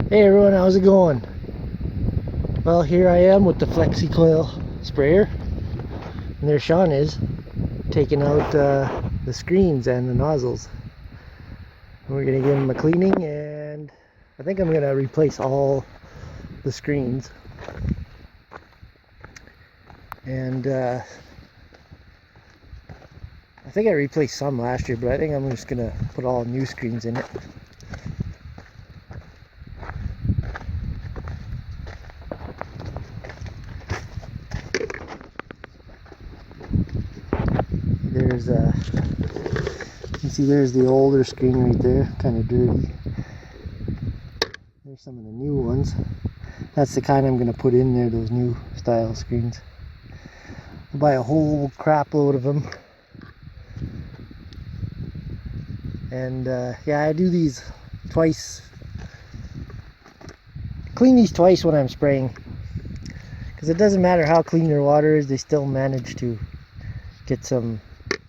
Hey everyone, how's it going? Well, here I am with the Flexi-Coil sprayer, and there Sean is, taking out the screens and the nozzles. And we're going to give them a cleaning, and I think I'm going to replace all the screens. And I think I replaced some last year, but I think I'm just going to put all new screens in it. There's you can see there's the older screen right there, kind of dirty. There's some of the new ones. That's the kind I'm going to put in there, those new style screens. I'll buy a whole crap load of them. And yeah, I do these twice. Clean these twice when I'm spraying, because it doesn't matter how clean your water is, they still manage to get some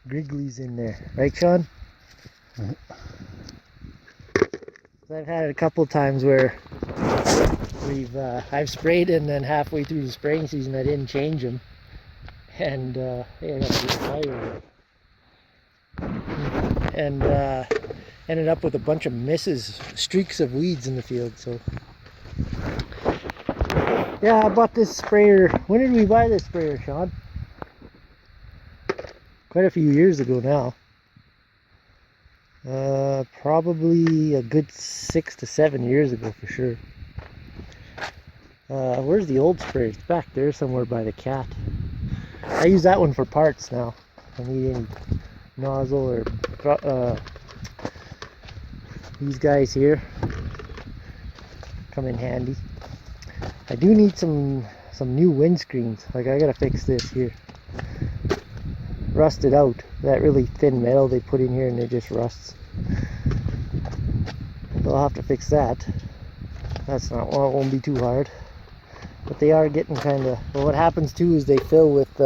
grigglies in there, right Sean? Right. I've had it a couple times where I've sprayed and then halfway through the spraying season I didn't change them, and I got to get tired, and ended up with a bunch of misses, streaks of weeds in the field. So yeah, I bought this sprayer. When did we buy this sprayer, Sean? Quite a few years ago now. Probably a good 6 to 7 years ago for sure. Where's the old sprayer? It's back there somewhere by the cat. I use that one for parts now. If I need any nozzle or these guys here come in handy. I do need some new windscreens. Like, I gotta fix this here. Rusted out. That really thin metal they put in here, and it just rusts. So I'll have to fix that. That's not, well, it won't be too hard. But they are getting kind of, well, what happens too is they fill with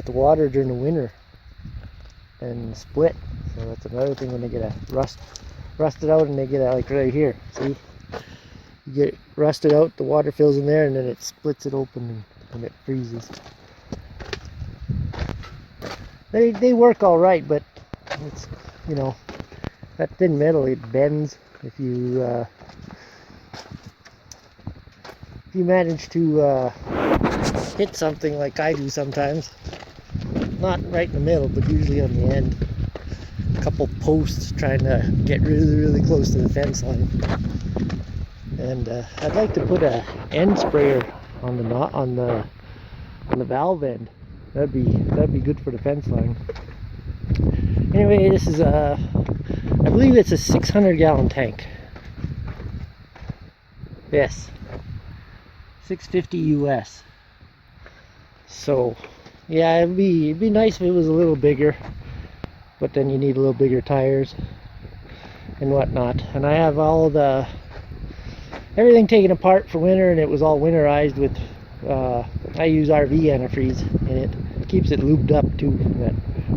water during the winter and split. So that's another thing when they get rusted out, and they get like right here. See, you get it rusted out, the water fills in there, and then it splits it open and it freezes. They work all right, but it's, you know, that thin metal, it bends if you manage to hit something like I do sometimes. Not right in the middle, but usually on the end. A couple posts trying to get really close to the fence line. And I'd like to put a end sprayer on the valve end. That'd be good for the fence line. Anyway, this is I believe it's a 600-gallon tank. Yes, 650 US. So yeah, it'd be nice if it was a little bigger, but then you need a little bigger tires and whatnot. And I have all everything taken apart for winter, and it was all winterized with I use RV antifreeze in it. It keeps it lubed up too from that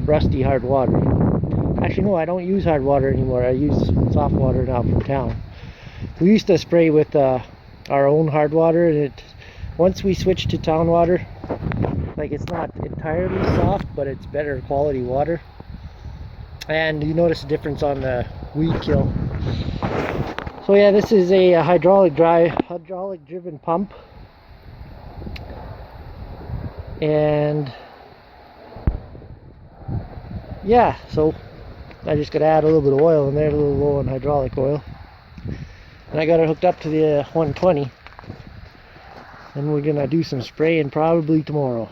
rusty hard water. Actually no, I don't use hard water anymore. I use soft water now from town. We used to spray with our own hard water, and once we switched to town water, like, it's not entirely soft, but it's better quality water. And you notice a difference on the weed kill. So yeah, this is a hydraulic driven pump. And yeah, so I just gotta add a little bit of oil in there, a little low on hydraulic oil. And I got it hooked up to the 120. And we're gonna do some spraying probably tomorrow.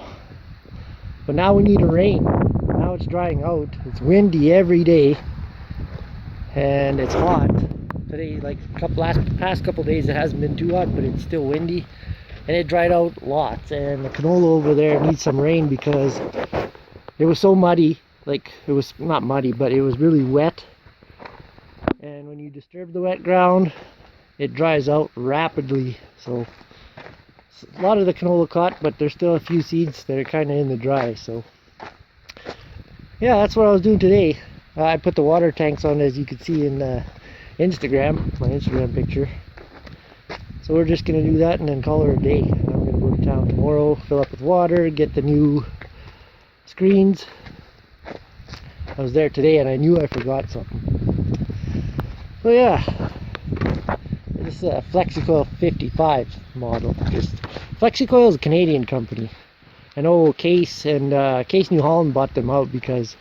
But now we need a rain. Now it's drying out. It's windy every day, and it's hot. Today, like past couple days, it hasn't been too hot, but it's still windy, and it dried out lots. And the canola over there needs some rain because it was so muddy. Like, it was not muddy, but it was really wet. And when you disturb the wet ground, it dries out rapidly. So a lot of the canola caught, but there's still a few seeds that are kind of in the dry. So yeah, that's what I was doing today. I put the water tanks on, as you can see in Instagram, my Instagram picture. So we're just gonna do that and then call her a day. And I'm gonna go to town tomorrow, fill up with water, get the new screens. I was there today and I knew I forgot something. So yeah, this is a Flexi-Coil 55 model. Flexi-Coil is a Canadian company. I know Case and Case New Holland bought them out because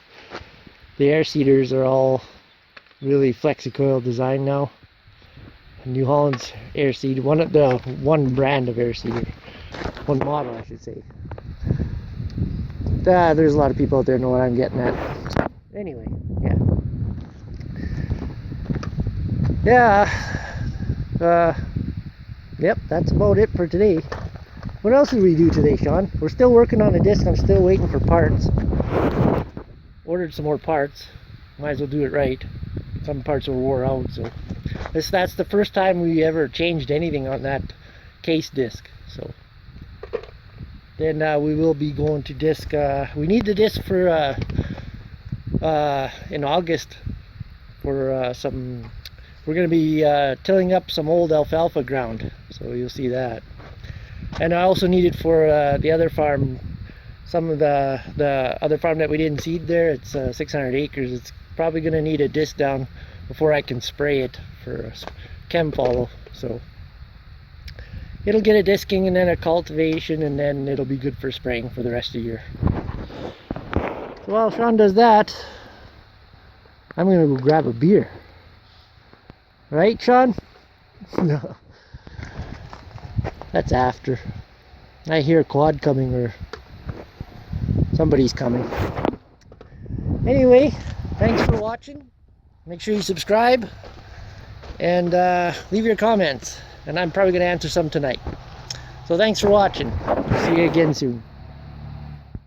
the air seeders are all really Flexi-Coil design now. New Holland's air seed, one brand of air seeder, one model I should say. There's a lot of people out there know what I'm getting at. So, anyway, yep, that's about it for today. What else did we do today, Sean? We're still working on a disc. I'm still waiting for parts. Ordered some more parts. Might as well do it right. Some parts were wore out, so that's the first time we ever changed anything on that case disc. So then we will be going to disc. We need the disc for in August for some. We're going to be tilling up some old alfalfa ground, so you'll see that. And I also need it for the other farm. Some of the other farm that we didn't seed there. It's 600 acres. It's probably going to need a disc down before I can spray it for chem follow. So it'll get a disking and then a cultivation, and then it'll be good for spraying for the rest of the year. So while Sean does that, I'm going to go grab a beer. Right, Sean? No. That's after. I hear a quad coming or somebody's coming. Anyway, thanks for watching. Make sure you subscribe and leave your comments. And I'm probably going to answer some tonight. So thanks for watching. See you again soon.